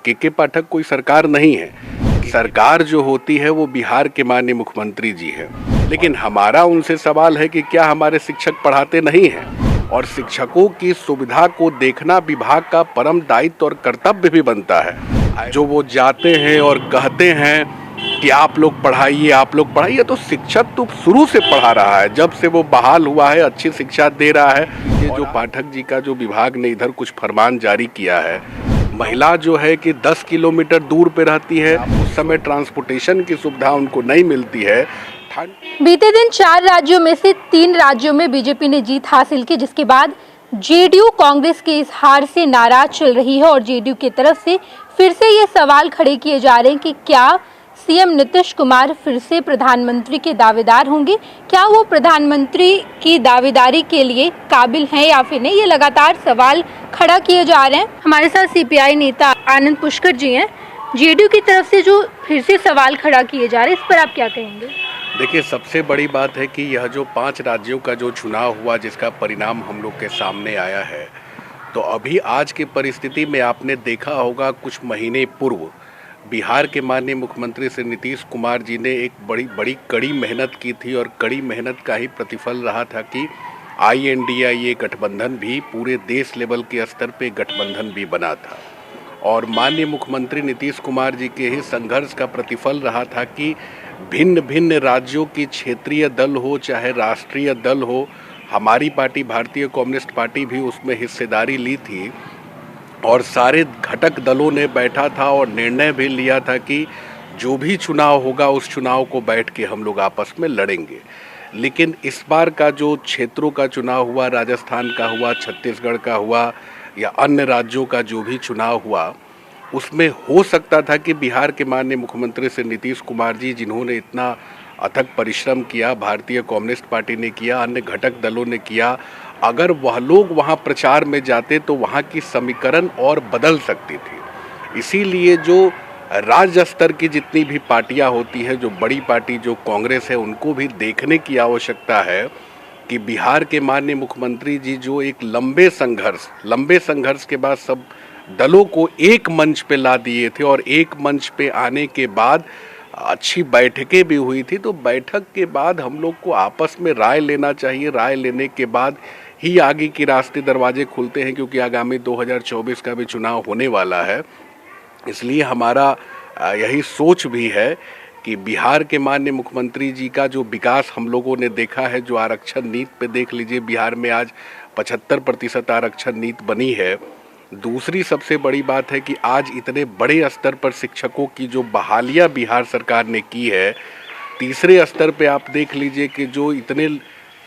के पाठक कोई सरकार नहीं है। सरकार जो होती है वो बिहार के माननीय मुख्यमंत्री जी है। लेकिन हमारा उनसे सवाल है कि क्या हमारे शिक्षक पढ़ाते नहीं हैं? और शिक्षकों की सुविधा को देखना विभाग का परम दायित्व और कर्तव्य भी बनता है। जो वो जाते हैं और कहते हैं कि आप लोग पढ़ाइए, तो शिक्षक तो शुरू से पढ़ा रहा है, जब से वो बहाल हुआ है अच्छी शिक्षा दे रहा है। ये जो पाठक जी का जो विभाग ने इधर कुछ फरमान जारी किया है, महिला जो है कि 10 किलोमीटर दूर पे रहती है, उस समय ट्रांसपोर्टेशन की सुविधा उनको नहीं मिलती है। बीते दिन 4 राज्यों में से 3 राज्यों में बीजेपी ने जीत हासिल की, जिसके बाद जेडीयू कांग्रेस के इस हार से नाराज चल रही है और जेडीयू की तरफ से फिर से ये सवाल खड़े किए जा रहे हैं कि क्या सीएम नीतीश कुमार फिर से प्रधानमंत्री के दावेदार होंगे, क्या वो प्रधानमंत्री की दावेदारी के लिए काबिल हैं या फिर नहीं। ये लगातार सवाल खड़ा किए जा रहे हैं। हमारे साथ सीपीआई नेता आनंद पुष्कर जी हैं। जेडीयू की तरफ से जो फिर से सवाल खड़ा किए जा रहे हैं, इस पर आप क्या कहेंगे? देखिए, सबसे बड़ी बात है कि यह जो 5 राज्यों का जो चुनाव हुआ, जिसका परिणाम हम लोग के सामने आया है, तो अभी आज की परिस्थिति में आपने देखा होगा कुछ महीने पूर्व बिहार के माननीय मुख्यमंत्री श्री नीतीश कुमार जी ने एक बड़ी कड़ी मेहनत की थी और कड़ी मेहनत का ही प्रतिफल रहा था कि INDIA गठबंधन भी पूरे देश लेवल के स्तर पे गठबंधन भी बना था। और माननीय मुख्यमंत्री नीतीश कुमार जी के ही संघर्ष का प्रतिफल रहा था कि भिन्न भिन्न राज्यों की क्षेत्रीय दल हो चाहे राष्ट्रीय दल हो, हमारी पार्टी भारतीय कम्युनिस्ट पार्टी भी उसमें हिस्सेदारी ली थी और सारे घटक दलों ने बैठा था और निर्णय भी लिया था कि जो भी चुनाव होगा उस चुनाव को बैठ के हम लोग आपस में लड़ेंगे। लेकिन इस बार का जो क्षेत्रों का चुनाव हुआ, राजस्थान का हुआ, छत्तीसगढ़ का हुआ या अन्य राज्यों का जो भी चुनाव हुआ, उसमें हो सकता था कि बिहार के माननीय मुख्यमंत्री श्री नीतीश कुमार जी, जिन्होंने इतना अथक परिश्रम किया, भारतीय कम्युनिस्ट पार्टी ने किया, अन्य घटक दलों ने किया, अगर वह लोग वहां प्रचार में जाते तो वहां की समीकरण और बदल सकती थी। इसीलिए जो राज्य स्तर की जितनी भी पार्टियां होती हैं, जो बड़ी पार्टी जो कांग्रेस है, उनको भी देखने की आवश्यकता है कि बिहार के माननीय मुख्यमंत्री जी जो एक लंबे संघर्ष के बाद सब दलों को एक मंच पे ला दिए थे और एक मंच पे आने के बाद अच्छी बैठकें भी हुई थी। तो बैठक के बाद हम लोग को आपस में राय लेना चाहिए। राय लेने के बाद ही आगे के रास्ते दरवाजे खुलते हैं, क्योंकि आगामी 2024 का भी चुनाव होने वाला है। इसलिए हमारा यही सोच भी है कि बिहार के माननीय मुख्यमंत्री जी का जो विकास हम लोगों ने देखा है, जो आरक्षण नीति पे देख लीजिए, बिहार में आज 75% आरक्षण नीति बनी है। दूसरी सबसे बड़ी बात है कि आज इतने बड़े स्तर पर शिक्षकों की जो बहालियां बिहार सरकार ने की है। तीसरे स्तर पे आप देख लीजिए कि जो इतने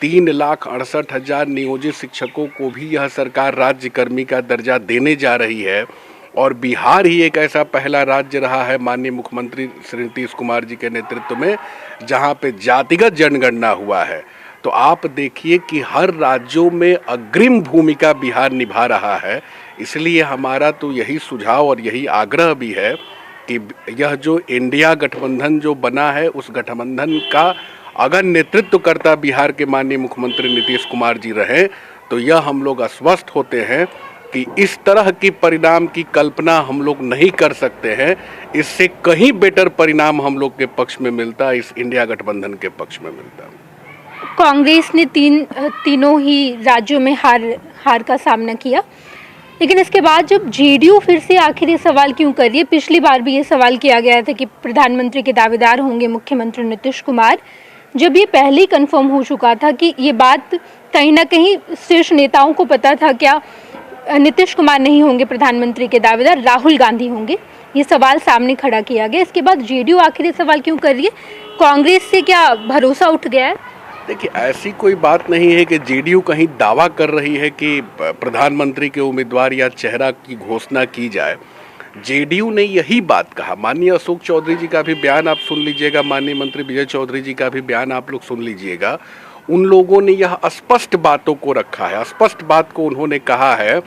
3,68,000 नियोजित शिक्षकों को भी यह सरकार राज्यकर्मी का दर्जा देने जा रही है। और बिहार ही एक ऐसा पहला राज्य रहा है माननीय मुख्यमंत्री श्री नीतीश कुमार जी के नेतृत्व में, जहां पे जातिगत जनगणना हुआ है। तो आप देखिए कि हर राज्यों में अग्रिम भूमिका बिहार निभा रहा है। इसलिए हमारा तो यही सुझाव और यही आग्रह भी है कि यह जो इंडिया गठबंधन जो बना है, उस गठबंधन का अगर नेतृत्व करता बिहार के माननीय मुख्यमंत्री नीतीश कुमार जी रहे, तो यह हम लोग आश्वस्त होते हैं कि इस तरह की परिणाम की कल्पना हम लोग नहीं कर सकते हैं। इससे कहीं बेटर परिणाम हम लोग के पक्ष में मिलता, इस इंडिया गठबंधन के पक्ष में मिलता। कांग्रेस ने तीनों ही राज्यों में हार का सामना किया, लेकिन इसके बाद जब जेडीयू फिर से आखिर ये सवाल क्यों कर रही है? पिछली बार भी ये सवाल किया गया था कि प्रधानमंत्री के दावेदार होंगे मुख्यमंत्री नीतीश कुमार, जब ये पहले ही कंफर्म हो चुका था कि ये बात कहीं ना कहीं शीर्ष नेताओं को पता था, क्या नीतीश कुमार नहीं होंगे प्रधानमंत्री के दावेदार, राहुल गांधी होंगे। ये सवाल सामने खड़ा किया गया। इसके बाद जेडीयू आखिर ये सवाल क्यों कर रही है? कांग्रेस से क्या भरोसा उठ गया है? देखिए, ऐसी कोई बात नहीं है कि जेडीयू कहीं दावा कर रही है कि प्रधानमंत्री के उम्मीदवार या चेहरा की घोषणा की जाए। जेडीयू ने यही बात कहा। माननीय अशोक चौधरी जी का भी बयान आप सुन लीजिएगा, माननीय मंत्री विजय चौधरी जी का भी बयान आप लोग सुन लीजिएगा। उन लोगों ने यह स्पष्ट बातों को रखा है। स्पष्ट बात को उन्होंने कहा है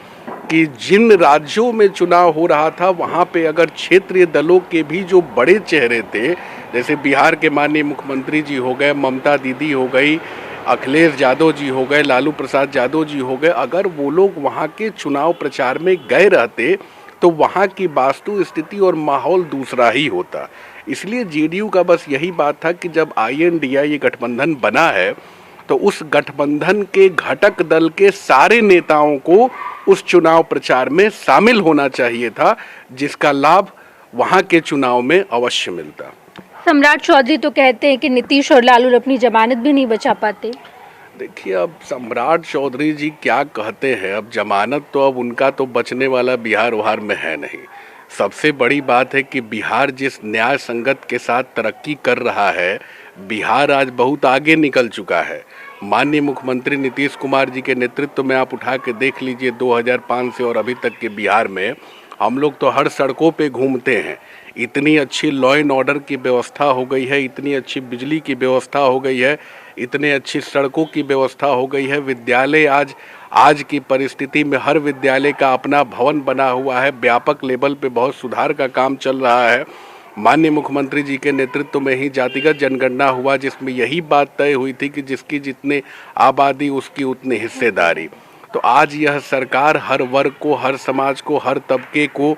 कि जिन राज्यों में चुनाव हो रहा था, वहाँ पे अगर क्षेत्रीय दलों के भी जो बड़े चेहरे थे, जैसे बिहार के माननीय मुख्यमंत्री जी हो गए, ममता दीदी हो गई, अखिलेश यादव जी हो गए, लालू प्रसाद यादव जी हो गए, अगर वो लोग वहाँ के चुनाव प्रचार में गए रहते तो वहाँ की वास्तु स्थिति और माहौल दूसरा ही होता। इसलिए जेडीयू का बस यही बात था कि जब INDI ये गठबंधन बना है तो उस गठबंधन के घटक दल के सारे नेताओं को उस चुनाव प्रचार में शामिल होना चाहिए था, जिसका लाभ वहाँ के चुनाव में अवश्य मिलता। सम्राट चौधरी तो कहते हैं कि नीतीश और लालू अपनी जमानत भी नहीं बचा पाते। देखिए, अब सम्राट चौधरी जी क्या कहते हैं, अब जमानत तो अब उनका तो बचने वाला बिहार उहार में है नहीं। सबसे बड़ी बात है कि बिहार जिस न्याय संगत के साथ तरक्की कर रहा है, बिहार आज बहुत आगे निकल चुका है। माननीय मुख्यमंत्री नीतीश कुमार जी के नेतृत्व में आप उठा के देख लीजिए 2005 से और अभी तक के बिहार में हम लोग तो हर सड़कों पे घूमते हैं। इतनी अच्छी लॉ एंड ऑर्डर की व्यवस्था हो गई है, इतनी अच्छी बिजली की व्यवस्था हो गई है, इतने अच्छी सड़कों की व्यवस्था हो गई है। विद्यालय आज की परिस्थिति में हर विद्यालय का अपना भवन बना हुआ है। व्यापक लेवल पे बहुत सुधार का काम चल रहा है। माननीय मुख्यमंत्री जी के नेतृत्व में ही जातिगत जनगणना हुआ, जिसमें यही बात तय हुई थी कि जिसकी जितनी आबादी उसकी उतनी हिस्सेदारी। तो आज यह सरकार हर वर्ग को, हर समाज को, हर तबके को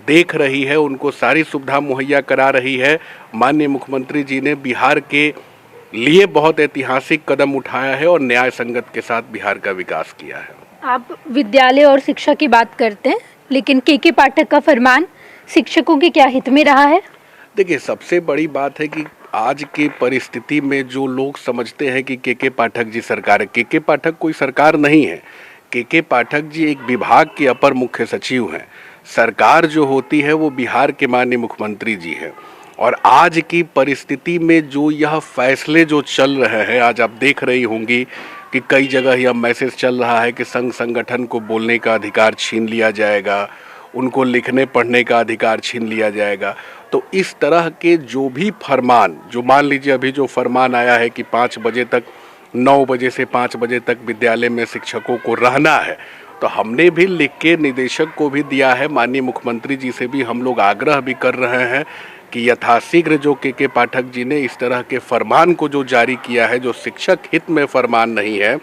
देख रही है, उनको सारी सुविधा मुहैया करा रही है। माननीय मुख्यमंत्री जी ने बिहार के लिए बहुत ऐतिहासिक कदम उठाया है और न्याय संगत के साथ बिहार का विकास किया है। आप विद्यालय और शिक्षा की बात करते हैं, लेकिन के पाठक का फरमान शिक्षकों के क्या हित में रहा है? देखिए, सबसे बड़ी बात है कि आज की परिस्थिति में जो लोग समझते हैं कि के पाठक जी सरकार है, के पाठक कोई सरकार नहीं है। के पाठक जी एक विभाग के अपर मुख्य सचिव हैं। सरकार जो होती है वो बिहार के माननीय मुख्यमंत्री जी हैं। और आज की परिस्थिति में जो यह फैसले जो चल रहे हैं, आज आप देख रही होंगी कि कई जगह यह मैसेज चल रहा है कि संघ संगठन को बोलने का अधिकार छीन लिया जाएगा, उनको लिखने पढ़ने का अधिकार छीन लिया जाएगा। तो इस तरह के जो भी फरमान, जो मान लीजिए अभी जो फरमान आया है कि 5 बजे तक, 9 बजे से 5 बजे तक विद्यालय में शिक्षकों को रहना है, तो हमने भी लिख के निदेशक को भी दिया है। माननीय मुख्यमंत्री जी से भी हम लोग आग्रह भी कर रहे हैं कि यथाशीघ्र जो के पाठक जी ने इस तरह के फरमान को जो जारी किया है, जो शिक्षक हित में फरमान नहीं है।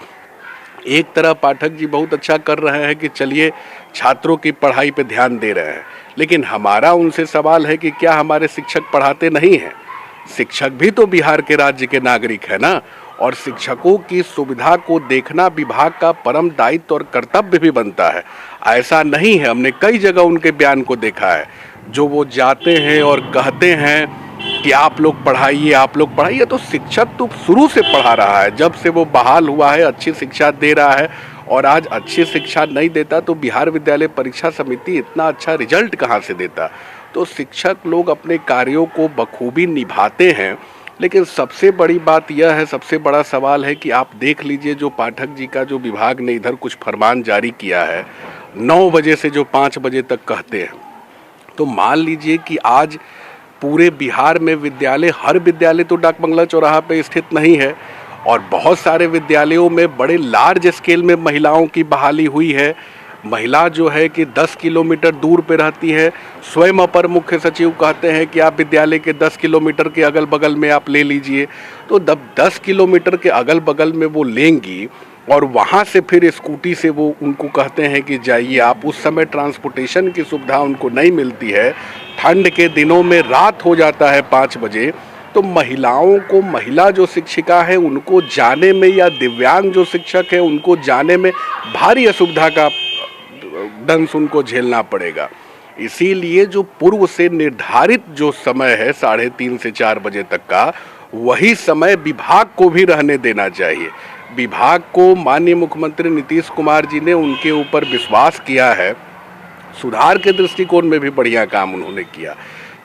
एक तरह पाठक जी बहुत अच्छा कर रहे हैं कि चलिए छात्रों की पढ़ाई पे ध्यान दे रहे हैं, लेकिन हमारा उनसे सवाल है कि क्या हमारे शिक्षक पढ़ाते नहीं हैं? शिक्षक भी तो बिहार के राज्य के नागरिक है ना, और शिक्षकों की सुविधा को देखना विभाग का परम दायित्व और कर्तव्य भी बनता है। ऐसा नहीं है, हमने कई जगह उनके बयान को देखा है, जो वो जाते हैं और कहते हैं कि आप लोग पढ़ाइए, आप लोग पढ़ाइए। तो शिक्षक तो शुरू से पढ़ा रहा है, जब से वो बहाल हुआ है अच्छी शिक्षा दे रहा है। और आज अच्छी शिक्षा नहीं देता तो बिहार विद्यालय परीक्षा समिति इतना अच्छा रिजल्ट कहाँ से देता? तो शिक्षक लोग अपने कार्यों को बखूबी निभाते हैं। लेकिन सबसे बड़ी बात यह है, सबसे बड़ा सवाल है कि आप देख लीजिए जो पाठक जी का जो विभाग ने इधर कुछ फरमान जारी किया है 9 बजे से जो 5 बजे तक कहते हैं, तो मान लीजिए कि आज पूरे बिहार में विद्यालय, हर विद्यालय तो डाक बंगला चौराहा पे स्थित नहीं है, और बहुत सारे विद्यालयों में बड़े लार्ज स्केल में महिलाओं की बहाली हुई है। महिला जो है कि 10 किलोमीटर दूर पे रहती है। स्वयं अपर मुख्य सचिव कहते हैं कि आप विद्यालय के 10 किलोमीटर के अगल बगल में आप ले लीजिए। तो 10 किलोमीटर के अगल बगल में वो लेंगी और वहाँ से फिर स्कूटी से वो उनको कहते हैं कि जाइए आप। उस समय ट्रांसपोर्टेशन की सुविधा उनको नहीं मिलती है। ठंड के दिनों में रात हो जाता है 5 बजे, तो महिलाओं को, महिला जो शिक्षिका है उनको जाने में, या दिव्यांग जो शिक्षक है उनको जाने में भारी असुविधा का दंश उनको झेलना पड़ेगा। इसीलिए जो पूर्व से निर्धारित जो समय है 3:30 से 4 बजे तक का, वही समय विभाग को भी रहने देना चाहिए। विभाग को माननीय मुख्यमंत्री नीतीश कुमार जी ने उनके ऊपर विश्वास किया है, सुधार के दृष्टिकोण में भी बढ़िया काम उन्होंने किया।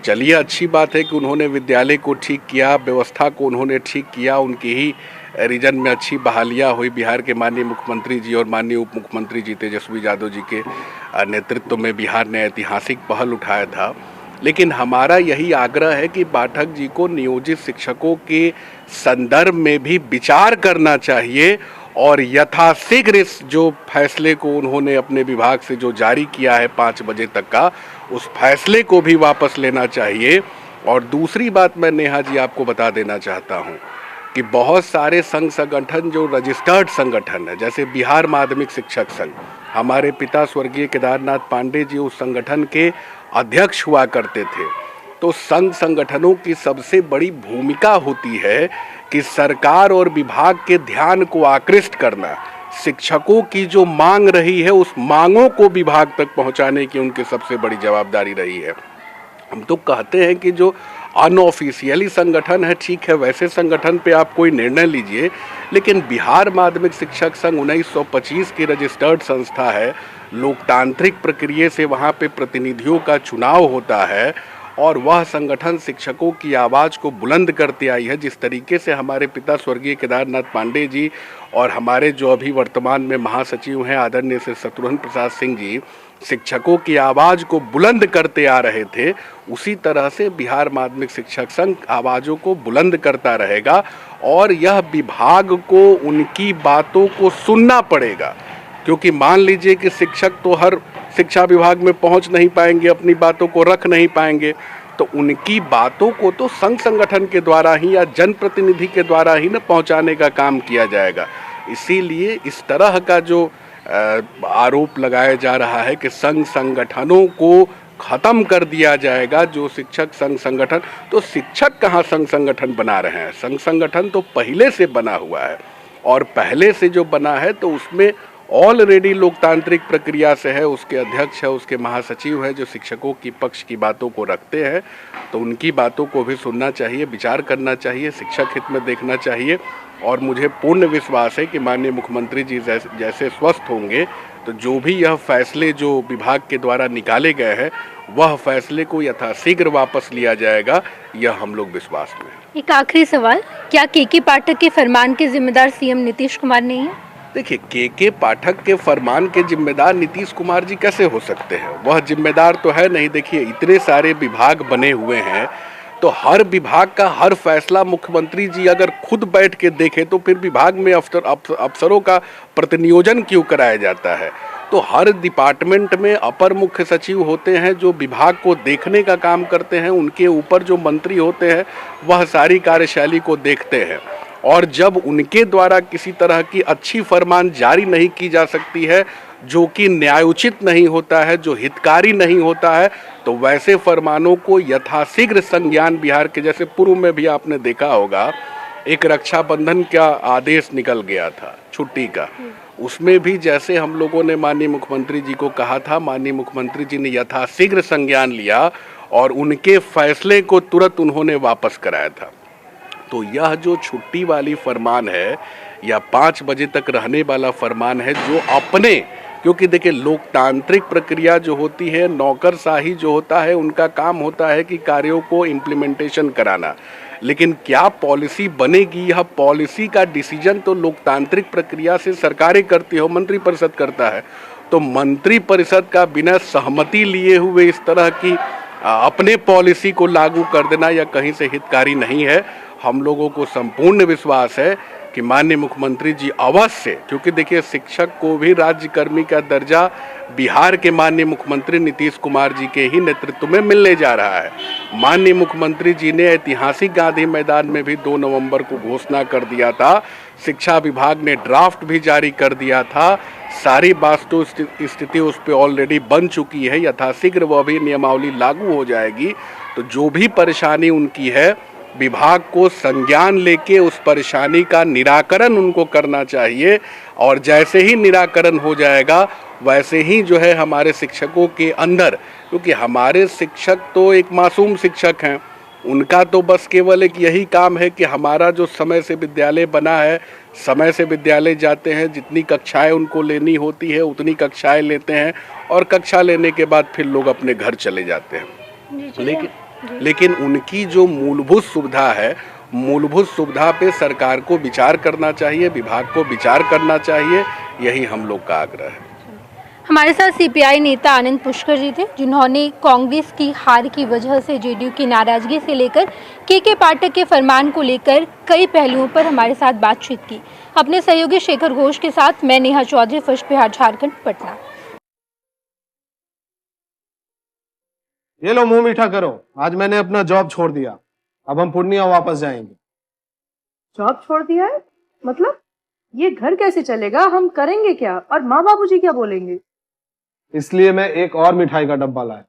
चलिए, अच्छी बात है कि उन्होंने विद्यालय को ठीक किया, व्यवस्था को उन्होंने ठीक किया, उनकी ही रीजन में अच्छी बहालियाँ हुई। बिहार के माननीय मुख्यमंत्री जी और माननीय उप मुख्यमंत्री जी तेजस्वी यादव जी के नेतृत्व में बिहार ने ऐतिहासिक पहल उठाया था। लेकिन हमारा यही आग्रह है कि पाठक जी को नियोजित शिक्षकों के संदर्भ में भी विचार करना चाहिए और यथाशीघ्र इस जो फैसले को उन्होंने अपने विभाग से जो जारी किया है 5 बजे तक का, उस फैसले को भी वापस लेना चाहिए। और दूसरी बात मैं नेहा जी आपको बता देना चाहता हूँ कि बहुत सारे संघ संगठन जो रजिस्टर्ड संगठन है, जैसे बिहार माध्यमिक शिक्षक संघ, हमारे पिता स्वर्गीय केदारनाथ पांडे जी उस संगठन के अध्यक्ष हुआ करते थे। तो संघ संगठनों की सबसे बड़ी भूमिका होती है कि सरकार और विभाग के ध्यान को आकृष्ट करना, शिक्षकों की जो मांग रही है उस मांगों को विभाग तक पहुंचाने की उनकी सबसे बड़ी जवाबदारी रही है। हम तो कहते हैं कि जो अनऑफिशियली संगठन है, ठीक है, वैसे संगठन पे आप कोई निर्णय लीजिए, लेकिन बिहार माध्यमिक शिक्षक संघ 1925 की रजिस्टर्ड संस्था है। लोकतांत्रिक प्रक्रिया से वहाँ पे प्रतिनिधियों का चुनाव होता है और वह संगठन शिक्षकों की आवाज़ को बुलंद करते आई है। जिस तरीके से हमारे पिता स्वर्गीय केदारनाथ पांडे जी और हमारे जो अभी वर्तमान में महासचिव हैं आदरणीय श्री शत्रुघ्न प्रसाद सिंह जी शिक्षकों की आवाज़ को बुलंद करते आ रहे थे, उसी तरह से बिहार माध्यमिक शिक्षक संघ आवाज़ों को बुलंद करता रहेगा और यह विभाग को उनकी बातों को सुनना पड़ेगा। क्योंकि मान लीजिए कि शिक्षक तो हर शिक्षा विभाग में पहुंच नहीं पाएंगे, अपनी बातों को रख नहीं पाएंगे, तो उनकी बातों को तो संघ संगठन के द्वारा ही या जनप्रतिनिधि के द्वारा ही न पहुंचाने का काम किया जाएगा। इसीलिए इस तरह का जो आरोप लगाया जा रहा है कि संघ संगठनों को खत्म कर दिया जाएगा, जो शिक्षक संघ संगठन, तो शिक्षक कहाँ संघ संगठन बना रहे हैं? संघ संगठन तो पहले से बना हुआ है और पहले से जो बना है तो उसमें ऑलरेडी लोकतांत्रिक प्रक्रिया से है, उसके अध्यक्ष है, उसके महासचिव है जो शिक्षकों की पक्ष की बातों को रखते हैं। तो उनकी बातों को भी सुनना चाहिए, विचार करना चाहिए, शिक्षक हित में देखना चाहिए। और मुझे पूर्ण विश्वास है कि माननीय मुख्यमंत्री जी जैसे स्वस्थ होंगे तो जो भी यह फैसले जो विभाग के द्वारा निकाले गए हैं वह फैसले को यथाशीघ्र वापस लिया जाएगा, यह हम लोग विश्वास में हैं। एक आखिरी सवाल, क्या के पाठक के फरमान के जिम्मेदार सीएम नीतीश कुमार नहीं है? देखिए, के पाठक के फरमान के जिम्मेदार नीतीश कुमार जी कैसे हो सकते हैं? वह जिम्मेदार तो है नहीं। देखिए, इतने सारे विभाग बने हुए हैं तो हर विभाग का हर फैसला मुख्यमंत्री जी अगर खुद बैठ के देखें तो फिर विभाग में अफसरों का प्रतिनियोजन क्यों कराया जाता है? तो हर डिपार्टमेंट में अपर मुख्य सचिव होते हैं जो विभाग को देखने का काम करते हैं, उनके ऊपर जो मंत्री होते हैं वह सारी कार्यशैली को देखते हैं और जब उनके द्वारा किसी तरह की अच्छी फरमान जारी नहीं की जा सकती है, जो कि न्यायोचित नहीं होता है, जो हितकारी नहीं होता है, तो वैसे फरमानों को यथाशीघ्र संज्ञान, बिहार के जैसे पूर्व में भी आपने देखा होगा एक रक्षाबंधन का आदेश निकल गया था छुट्टी का, उसमें भी जैसे हम लोगों ने माननीय मुख्यमंत्री जी को कहा था, माननीय मुख्यमंत्री जी ने यथाशीघ्र संज्ञान लिया और उनके फैसले को तुरंत उन्होंने वापस कराया था। तो यह जो छुट्टी वाली फरमान है या 5 बजे तक रहने वाला फरमान है जो अपने, क्योंकि देखिए लोकतांत्रिक प्रक्रिया जो होती है, नौकरशाही जो होता है, उनका काम होता है कि कार्यों को इम्प्लीमेंटेशन कराना, लेकिन क्या पॉलिसी बनेगी, यह पॉलिसी का डिसीजन तो लोकतांत्रिक प्रक्रिया से सरकारें करती हो, मंत्री परिषद करता है। तो मंत्री परिषद का बिना सहमति लिए हुए इस तरह की अपने पॉलिसी को लागू कर देना या कहीं से हितकारी नहीं है। हम लोगों को संपूर्ण विश्वास है कि माननीय मुख्यमंत्री जी अवश्य, क्योंकि देखिए शिक्षक को भी राज्यकर्मी का दर्जा बिहार के माननीय मुख्यमंत्री नीतीश कुमार जी के ही नेतृत्व में मिलने जा रहा है। माननीय मुख्यमंत्री जी ने ऐतिहासिक गांधी मैदान में भी 2 नवंबर को घोषणा कर दिया था, शिक्षा विभाग ने ड्राफ्ट भी जारी कर दिया था, सारी वास्तु स्थिति उस पर ऑलरेडी बन चुकी है, यथाशीघ्र वह भी नियमावली लागू हो जाएगी। तो जो भी परेशानी उनकी है, विभाग को संज्ञान लेके उस परेशानी का निराकरण उनको करना चाहिए और जैसे ही निराकरण हो जाएगा वैसे ही जो है हमारे शिक्षकों के अंदर, क्योंकि हमारे शिक्षक तो एक मासूम शिक्षक हैं, उनका तो बस केवल एक यही काम है कि हमारा जो समय से विद्यालय बना है, समय से विद्यालय जाते हैं, जितनी कक्षाएं उनको लेनी होती है उतनी कक्षाएं लेते हैं और कक्षा लेने के बाद फिर लोग अपने घर चले जाते हैं। लेकिन उनकी जो मूलभूत सुविधा है, मूलभूत सुविधा पे सरकार को विचार करना चाहिए, विभाग को विचार करना चाहिए, यही हम लोग का आग्रह है। हमारे साथ सीपीआई नेता आनंद पुष्कर जी थे, जिन्होंने कांग्रेस की हार की वजह से जेडीयू की नाराजगी से लेकर के पाठक के फरमान को लेकर कई पहलुओं पर हमारे साथ बातचीत की। अपने सहयोगी शेखर घोष के साथ मैं नेहा चौधरी, फर्स्ट बिहार झारखंड, पटना। ये लो मुंह मीठा करो, आज मैंने अपना जॉब छोड़ दिया, अब हम पूर्णिया वापस जाएंगे। जॉब छोड़ दिया है? मतलब ये घर कैसे चलेगा? हम करेंगे क्या और माँ बाबूजी क्या बोलेंगे? इसलिए मैं एक और मिठाई का डब्बा लाया।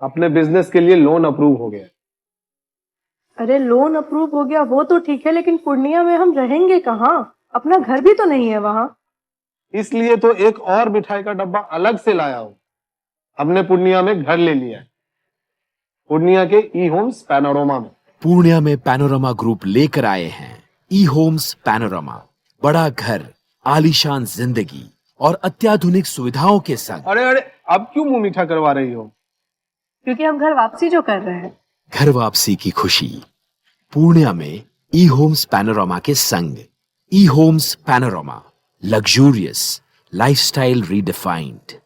अपने बिजनेस के लिए लोन अप्रूव हो गया। अरे लोन अप्रूव हो गया वो तो ठीक है, लेकिन पूर्णिया में हम रहेंगे कहाँ? अपना घर भी तो नहीं है वहाँ। इसलिए तो एक और मिठाई का डब्बा अलग से लाया हूं। हमने पूर्णिया में घर ले लिया है, पूर्णिया के ई होम्स पैनोरमा में। पूर्णिया में पैनोरमा ग्रुप लेकर आए हैं ई होम्स पैनोरमा, बड़ा घर, आलीशान जिंदगी और अत्याधुनिक सुविधाओं के संग। अरे अरे, अब क्यों मुंह मीठा करवा रही हो? क्योंकि हम घर वापसी जो कर रहे हैं। घर वापसी की खुशी पूर्णिया में ई होम्स पैनोरमा के संग। ई homes panorama, luxurious lifestyle redefined.